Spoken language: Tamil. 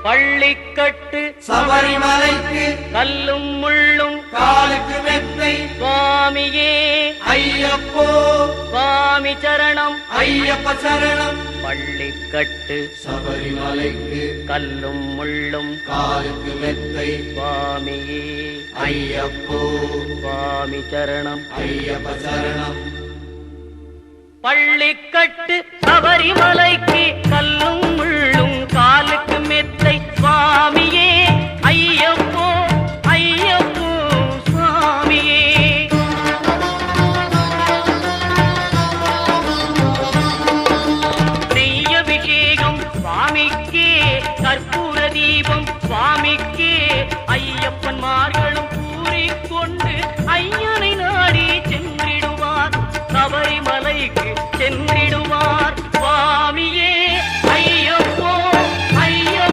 பள்ளிக்கட்டு சபரிமலைக்கு கல்லும் முள்ளும் காலுக்கு மெத்தை சுவாமியே ஐயப்போ சுவாமி சரணம் ஐயப்ப சரணம். பள்ளிக்கட்டு சபரிமலைக்கு கல்லும் முள்ளும் காலுக்கு மெத்தை சுவாமியே ஐயப்போ சுவாமி சரணம் ஐயப்ப சரணம். பள்ளிக்கட்டு சபரிமலைக்கு கல்லும் முள்ளும் காலுக்கு மெத்தை சுவாமியே ஐயப்போ ஐயப்போ சுவாமியே. நெய்யபிஷேகம் சுவாமிக்கே கற்பூர தீபம் சுவாமிக்கே ஐயப்பன்மார்களும் கூறிக்கொண்டு ஐயனை நாடி சென்றிடுவார் சபரிமலைக்கு சென்றிடுவார்.